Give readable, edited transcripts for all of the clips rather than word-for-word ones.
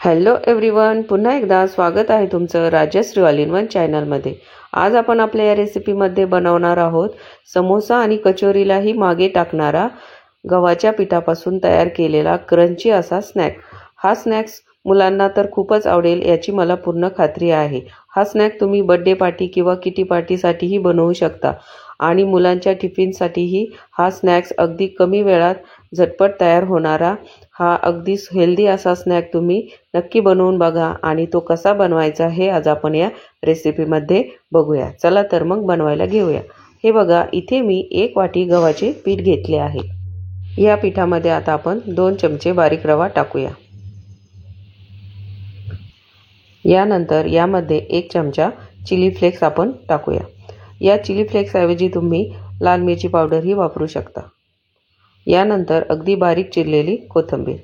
Hello everyone, पुन्हा एकदा स्वागत आहे तुमचं राजश्री ऑल इन वन चॅनलमध्ये। आज आपण आपल्या या रेसिपीमध्ये बनवणार आहोत समोसा आणि कचोरीलाही मागे टाकणारा गव्हाच्या पिठापासून तयार केलेला क्रंची असा स्नॅक। हा स्नॅक्स मुलांना तर खूपच आवडेल याची मला पूर्ण खात्री आहे। हा स्नॅक तुम्ही बर्थडे पार्टी किंवा किटी पार्टीसाठीही बनवू शकता आणि मुलांच्या टिफिनसाठीही हा स्नॅक्स अगदी कमी वेळात झटपट तयार होणारा हा अगदी हेल्दी असा स्नॅक तुम्ही नक्की बनवून बघा आणि तो कसा बनवायचा हे आज आपण या रेसिपीमध्ये बघूया। चला तर मग बनवायला घेऊया। हे बघा, इथे मी 1 वाटी गव्हाचे पीठ घेतले आहे। या पिठामध्ये आता आपण 2 चमचे बारीक रवा टाकूया। यानंतर यामध्ये 1 चमचा चिली फ्लेक्स आपण टाकूया। या चिली फ्लेक्स ऐवजी तुम्ही लाल मिरची पावडर ही वापरू शकता। यानंतर अगदी बारीक चिरलेली कोथिंबीर।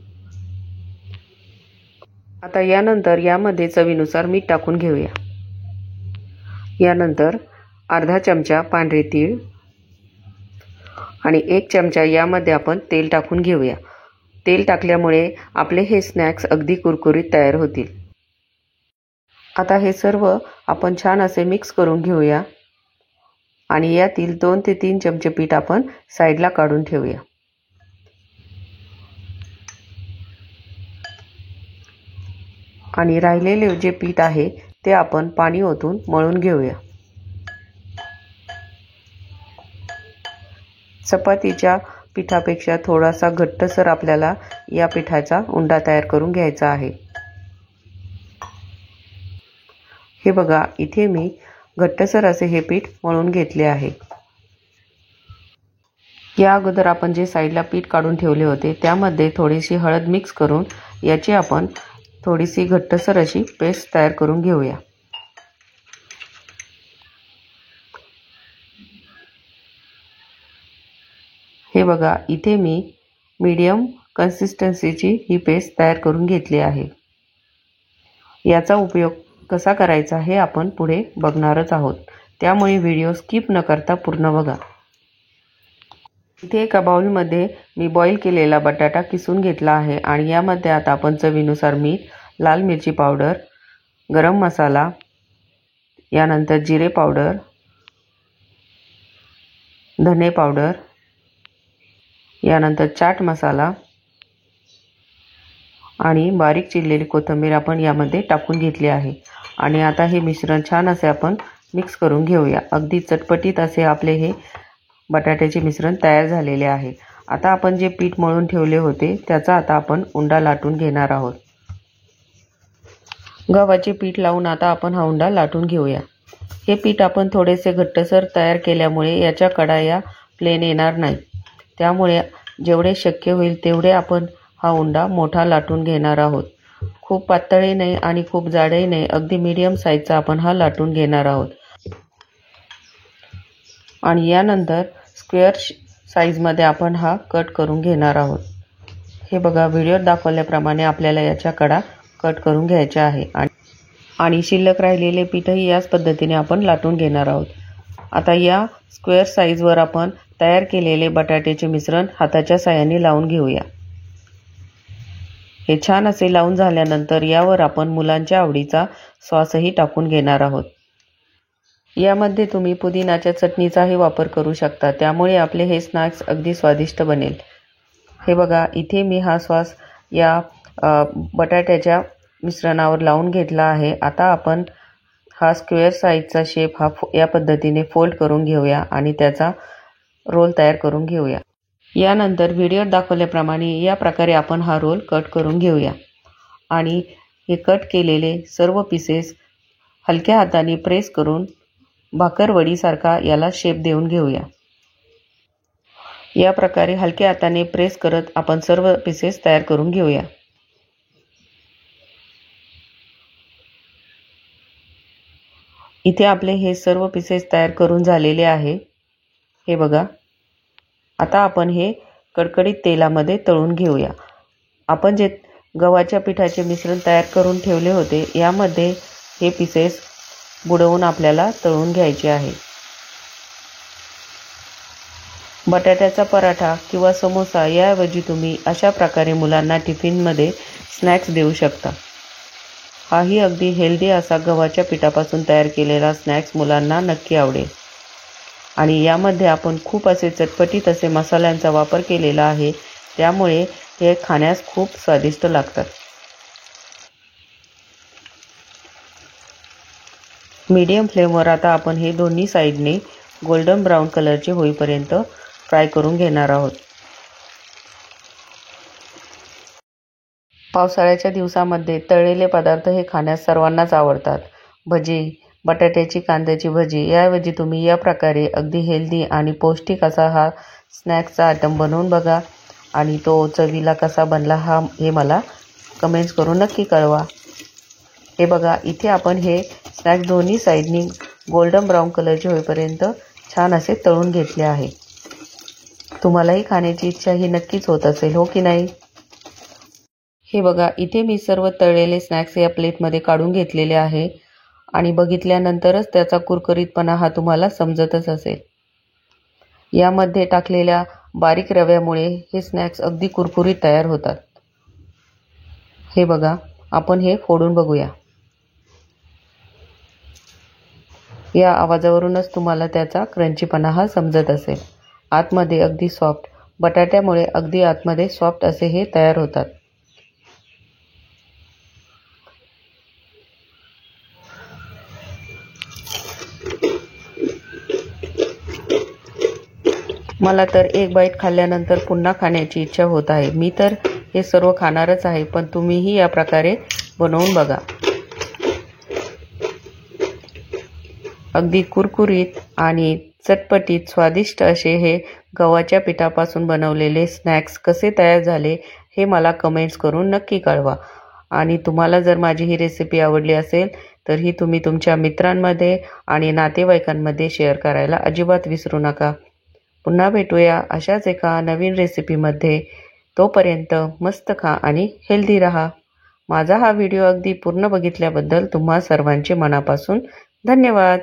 आता यानंतर यामध्ये चवीनुसार मीठ टाकून घेऊया। यानंतर अर्धा चमचा पांढरे तीळ आणि 1 चमचा यामध्ये आपण तेल टाकून घेऊया। तेल टाकल्यामुळे आपले हे स्नॅक्स अगदी कुरकुरीत तयार होतील। आता हे सर्व आपण छान असे मिक्स करून घेऊया आणि यातील 2 ते 3 चमचे पीठ आपण साइडला काढून ठेवूया। आणि राहिलेले जे पीठ आहे ते आपण पाणी ओतून मळून घेऊया। चपातीच्या पिठापेक्षा थोडासा घट्टसर आपल्याला या पिठाचा उंडा तयार करून घ्यायचा आहे। हे बघा, इथे मी घट्टसर असे हे पीठ मळून घेतले आहे। या अगोदर आपण जे साइडला पीठ काढून ठेवले होते त्यामध्ये थोडीशी हळद मिक्स करून याची आपण थोडीशी घट्टसर अशी पेस्ट तयार करून घेऊया। हे बघा, इथे मी मीडियम कन्सिस्टन्सीची ही पेस्ट तयार करून घेतली आहे। याचा उपयोग कसा करायचा हे आपण पुढे बघणारच आहोत, त्यामुळे व्हिडिओ स्किप न करता पूर्ण बघा। इथे एका बाउलमध्ये मी बॉईल केलेला बटाटा किसून घेतला आहे आणि यामध्ये आता आपण चवीनुसार मीठ, लाल मिरची पावडर, गरम मसाला, यानंतर जिरे पावडर, धने पावडर, यानंतर चाट मसाला आणि बारीक चिरलेली कोथिंबीर आपण यामध्ये टाकून घेतली आहे। आणि आता हे मिश्रण छान असे आपण मिक्स करून घेऊया। अगदी चटपटीत असे आपले हे बटाट्याचे मिश्रण तयार झालेले आहे। आता आपण जे पीठ मळून ठेवले होते त्याचा आता आपण उंडा लाटून घेणार आहोत। गव्हाचे पीठ लावून आता आपण हा उंडा लाटून घेऊया। हे पीठ आपण थोडेसे घट्टसर तयार केल्यामुळे याच्या कडा या प्लेन येणार नाही, त्यामुळे जेवढे शक्य होईल तेवढे आपण हा उंडा मोठा लाटून घेणार आहोत। खूप पातळही नाही आणि खूप जाडही नाही, अगदी मीडियम साईजचा आपण हा लाटून घेणार आहोत। आणि यानंतर स्क्वेअर साईजमध्ये आपण हा कट करून घेणार आहोत। हे बघा, व्हिडिओत दाखवल्याप्रमाणे आपल्याला याच्या कडा कट करून घ्यायच्या आहे आणि शिल्लक राहिलेले पीठही याच पद्धतीने आपण लाटून घेणार आहोत। आता या स्क्वेअर साईजवर आपण तयार केलेले बटाट्याचे मिश्रण हाताच्या साहाय्याने लावून घेऊया। हे छान असे लावून झाल्यानंतर यावर आपण मुलांच्या आवडीचा सॉसही टाकून घेणार आहोत। यामध्ये तुम्ही पुदिनाच्या चटणीचाही वापर करू शकता, त्यामुळे आपले हे स्नॅक्स अगदी स्वादिष्ट बनेल। हे बघा, इथे मी हा सॉस या बटाट्याच्या मिश्रणावर लावून घेतला आहे। आता आपण हा स्क्वेअर साईजचा शेप या पद्धतीने फोल्ड करून घेऊया आणि त्याचा रोल तयार करून घेऊया। यानंतर व्हिडिओत दाखवल्याप्रमाणे या प्रकारे आपण हा रोल कट करून घेऊया आणि हे कट केलेले सर्व पीसेस हलक्या हाताने प्रेस करून भाकरवडीसारखा याला शेप देऊन घेऊया। या प्रकारे हलक्या हाताने प्रेस करत आपण सर्व पीसेस तयार करून घेऊया। इथे आपले हे सर्व पीसेस तयार करून झालेले आहे। हे बघा, आता आपण हे कडकडीत तेलामध्ये तळून घेऊया। आपण जे गव्हाच्या पिठाचे मिश्रण तयार करून ठेवले होते यामध्ये हे पीसेस बुडवून आपल्याला तळून घ्यायचे आहे। बटाट्याचा पराठा किंवा समोसा याऐवजी तुम्ही अशा प्रकारे मुलांना टिफिनमध्ये स्नॅक्स देऊ शकता। हाही अगदी हेल्दी असा गव्हाच्या पिठापासून तयार केलेला स्नॅक्स मुलांना नक्की आवडेल. आणि यामध्ये आपण खूप असे चटपटीत असे मसाल्यांचा वापर केलेला आहे, त्यामुळे हे खाण्यास खूप स्वादिष्ट लागतात. मीडियम फ्लेमवर आता आपण हे दोन्ही साईडने गोल्डन ब्राऊन कलरचे होईपर्यंत फ्राय करून घेणार आहोत. पावसाळ्याच्या दिवसामध्ये तळलेले पदार्थ हे खाण्यास सर्वांनाच आवडतात. भजी, बटाट्याची कांद्याची भजी याऐवजी तुम्ही या प्रकारे अगदी हेल्दी आणि पौष्टिक असा हा स्नॅक्सचा आयटम बनवून बघा आणि तो चवीला कसा बनला हे मला कमेंट्स करून नक्की कळवा. हे बघा, इथे आपण हे स्नॅक्स दोन्ही साईडनी गोल्डन ब्राऊन कलरचे होईपर्यंत छान असे तळून घेतले आहे. तुम्हालाही खाण्याची इच्छा ही नक्कीच होत असेल, हो की नाही? हे बघा, इथे मी सर्व तळलेले स्नॅक्स या प्लेटमध्ये काढून घेतलेले आहे आणि बघितल्यानंतरच त्याचा कुरकुरीतपणा हा तुम्हाला समजतच असेल. यामध्ये टाकलेल्या बारीक रव्यामुळे हे स्नॅक्स अगदी कुरकुरीत तयार होतात. हे बघा, आपण हे फोडून बघूया. या आवाजावरूनच तुम्हाला त्याचा क्रंचीपणा हा समजत असेल. आतमध्ये अगदी सॉफ्ट, बटाट्यामुळे अगदी आतमध्ये सॉफ्ट असे हे तयार होतात. मला तर एक बाईट खाल्ल्यानंतर पुन्हा खाण्याची इच्छा होत आहे. मी तर हे सर्व खाणारच आहे, पण तुम्हीही या प्रकारे बनवून बघा. अगदी कुरकुरीत आणि चटपटीत स्वादिष्ट असे हे गव्हाच्या पिठापासून बनवलेले स्नॅक्स कसे तयार झाले हे मला कमेंट्स करून नक्की कळवा. आणि तुम्हाला जर माझी ही रेसिपी आवडली असेल तर ही तुम्ही तुमच्या मित्रांमध्ये आणि नातेवाईकांमध्ये शेअर करायला अजिबात विसरू नका. पुन्हा भेटूया अशाच एका नवीन रेसिपीमध्ये. तोपर्यंत मस्त खा आणि हेल्दी राहा. माझा हा व्हिडिओ अगदी पूर्ण बघितल्याबद्दल तुम्हा सर्वांचे मनापासून धन्यवाद.